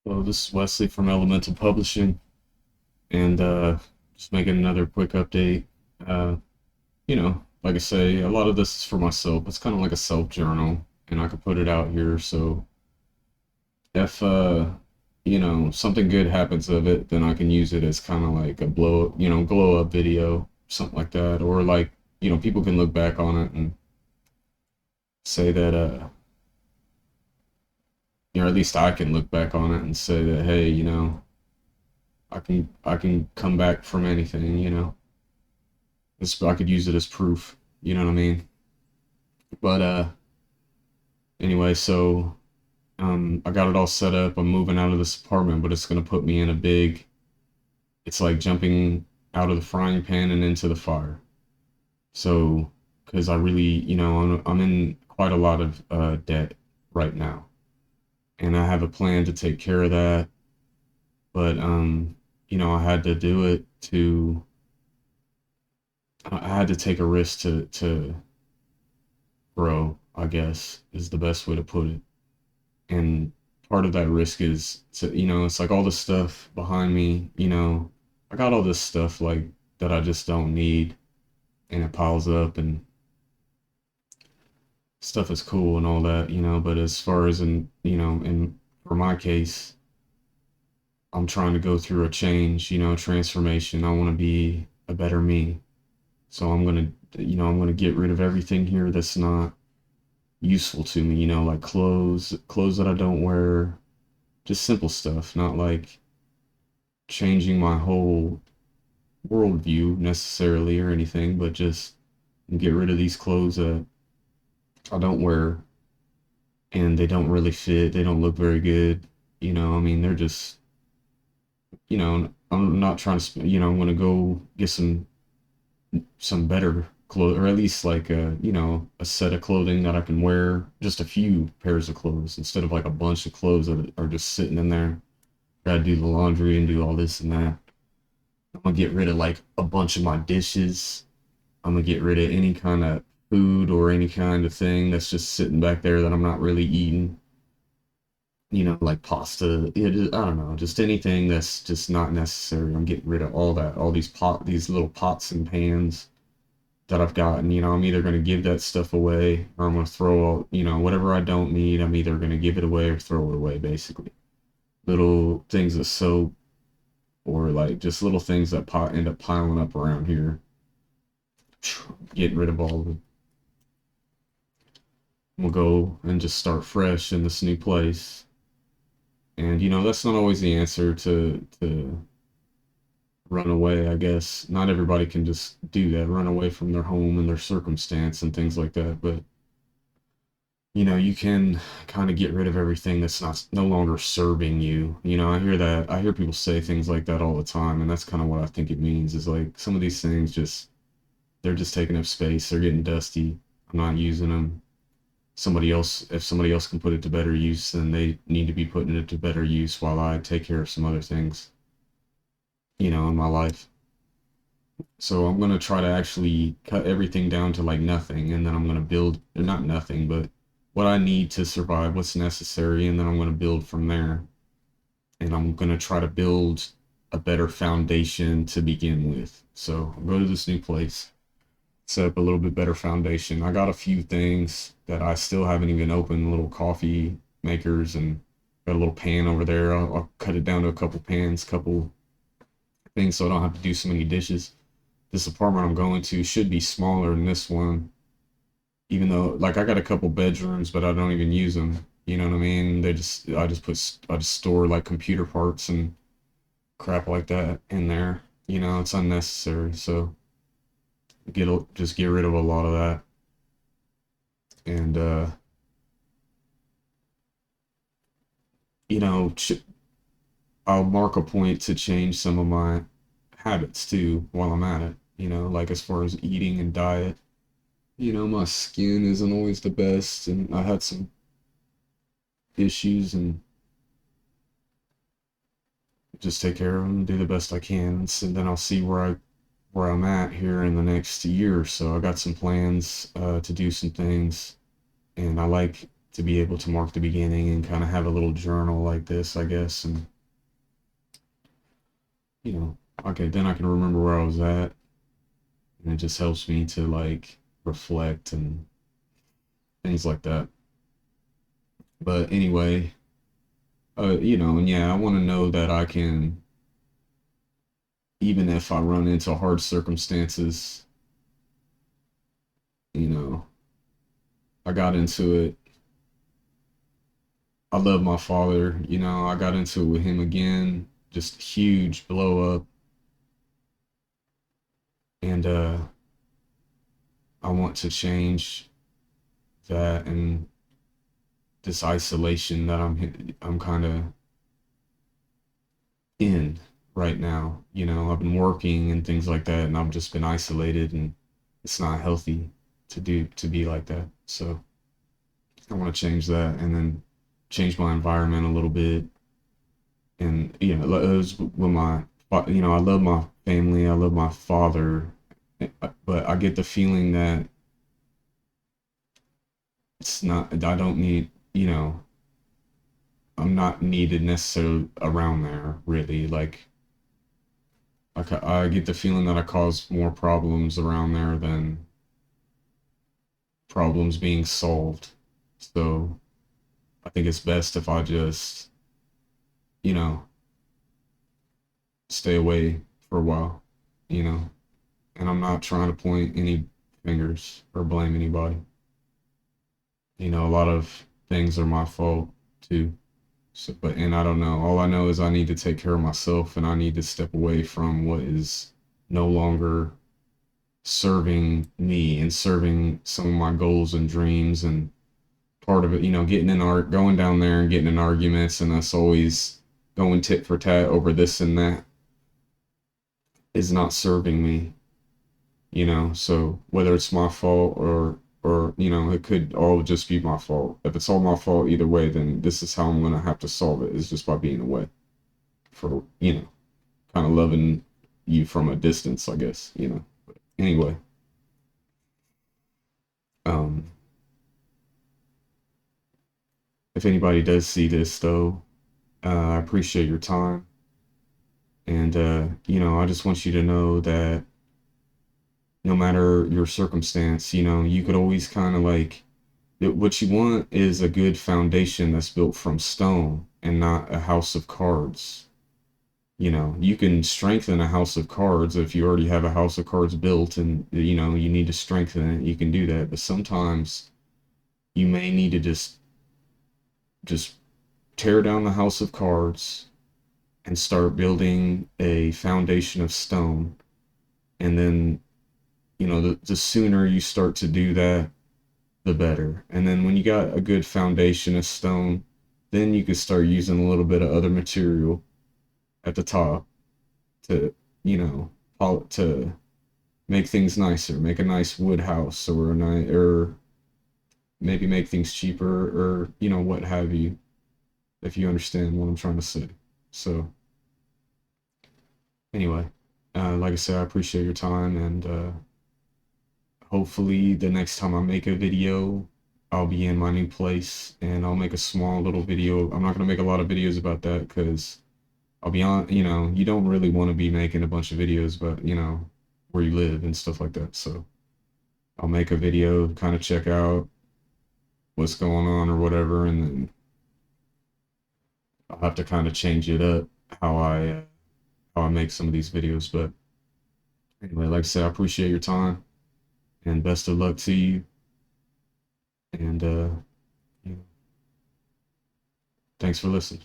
Well, this is Wesley from Elemental Publishing, and just making another quick update. Uh, like I say, a lot of this is for myself. It's kind of like a self journal, and I could put it out here. So if something good happens of it, then I can use it as kind of like a glow up video, something like that, or like people can look back on it and say that at least I can look back on it and say that hey, I can come back from anything. I could use it as proof. You know what I mean? But anyway, so I got it all set up. I'm moving out of this apartment, but it's gonna put me in a big. It's like jumping out of the frying pan and into the fire. So, because I really, I'm in quite a lot of debt right now, and I have a plan to take care of that. But I had to do it to. I had to take a risk to grow, I guess, is the best way to put it. And part of that risk is it's like all the stuff behind me, I got all this stuff like that I just don't need, and it piles up, and stuff is cool and all that, but as far as in for my case, I'm trying to go through a change, transformation. I want to be a better me. So I'm gonna get rid of everything here that's not useful to me, like clothes that I don't wear, just simple stuff, not like changing my whole worldview necessarily or anything, but just get rid of these clothes that I don't wear and they don't really fit. They don't look very good. I mean, they're just, I'm not trying to, I'm gonna go get some better clothes, or at least like a set of clothing that I can wear, just a few pairs of clothes instead of like a bunch of clothes that are just sitting in there. Gotta do the laundry and do all this and that. I'm gonna get rid of like a bunch of my dishes. I'm gonna get rid of any kind of food or any kind of thing that's just sitting back there that I'm not really eating. Like pasta. I don't know, just anything that's just not necessary. I'm getting rid of all that, all these little pots and pans that I've gotten. I'm either gonna give that stuff away or I'm gonna throw all, whatever I don't need. I'm either gonna give it away or throw it away, basically. Little things of soap or like just little things that end up piling up around here. Getting rid of all of them. We'll go and just start fresh in this new place. And that's not always the answer to run away, I guess. Not everybody can just do that, run away from their home and their circumstance and things like that. But you can kind of get rid of everything that's not no longer serving you. I hear people say things like that all the time, and that's kind of what I think it means is like some of these things just they're just taking up space, they're getting dusty. I'm not using them. If somebody else can put it to better use, then they need to be putting it to better use while I take care of some other things, in my life. So I'm gonna try to actually cut everything down to like nothing, and then I'm gonna build, or not nothing, but what I need to survive, what's necessary, and then I'm gonna build from there. And I'm gonna try to build a better foundation to begin with. So I'll go to this new place, set up a little bit better foundation. I got a few things that I still haven't even opened, little coffee makers, and got a little pan over there. I'll cut it down to a couple pans, couple things, so I don't have to do so many dishes. This apartment I'm going to should be smaller than this one, even though like I got a couple bedrooms, but I don't even use them. You know what I mean? I just store like computer parts and crap like that in there. It's unnecessary. So just get rid of a lot of that, and you know, ch- I'll mark a point to change some of my habits too while I'm at it. Like as far as eating and diet. My skin isn't always the best, and I had some issues, and just take care of them, do the best I can. So then I'll see where I'm at here in the next year or so. I got some plans to do some things, and I like to be able to mark the beginning and kind of have a little journal like this, I guess. And, you know, okay, then I can remember where I was at. And it just helps me to like reflect and things like that. But anyway, you know, and yeah, I want to know that I can, even if I run into hard circumstances, you know, I got into it. I love my father, you know, I got into it with him again, just huge blow up. And I want to change that and this isolation that I'm kind of in right now. You know, I've been working and things like that, and I've just been isolated, and it's not healthy to be like that. So I want to change that, and then change my environment a little bit. And you know, it was with my, you know, I love my family, I love my father, but I get the feeling that it's not. I don't need, you know, I'm not needed necessarily around there really. Like I get the feeling that I cause more problems around there than problems being solved. So I think it's best if I just, you know, stay away for a while, you know. And I'm not trying to point any fingers or blame anybody. You know, a lot of things are my fault too. So, but and I don't know. All I know is I need to take care of myself and I need to step away from what is no longer serving me and serving some of my goals and dreams. And part of it, you know, getting in art, going down there and getting in arguments and us always going tit for tat over this and that is not serving me, you know. So whether it's my fault or you know, it could all just be my fault. If it's all my fault either way, then this is how I'm gonna have to solve it, is just by being away for, you know, kind of loving you from a distance, I guess, you know. But anyway, um if anybody does see this though, I appreciate your time. And you know, I just want you to know that no matter your circumstance, you know, you could always kind of like, what you want is a good foundation that's built from stone and not a house of cards. You know, you can strengthen a house of cards if you already have a house of cards built and you know you need to strengthen it, you can do that. But sometimes you may need to just tear down the house of cards and start building a foundation of stone. And then, you know, the sooner you start to do that, the better. And then when you got a good foundation of stone, then you could start using a little bit of other material at the top to, you know, to make things nicer, make a nice wood house or a nice, or maybe make things cheaper or, you know, what have you, if you understand what I'm trying to say. So anyway, like I said, I appreciate your time and, hopefully the next time I make a video, I'll be in my new place and I'll make a small little video. I'm not gonna make a lot of videos about that because I'll be on, you know, you don't really want to be making a bunch of videos about, you know, where you live and stuff like that. So I'll make a video, kind of check out what's going on or whatever, and then I'll have to kind of change it up how how I make some of these videos. But anyway, like I said, I appreciate your time and best of luck to you. And you know, thanks for listening.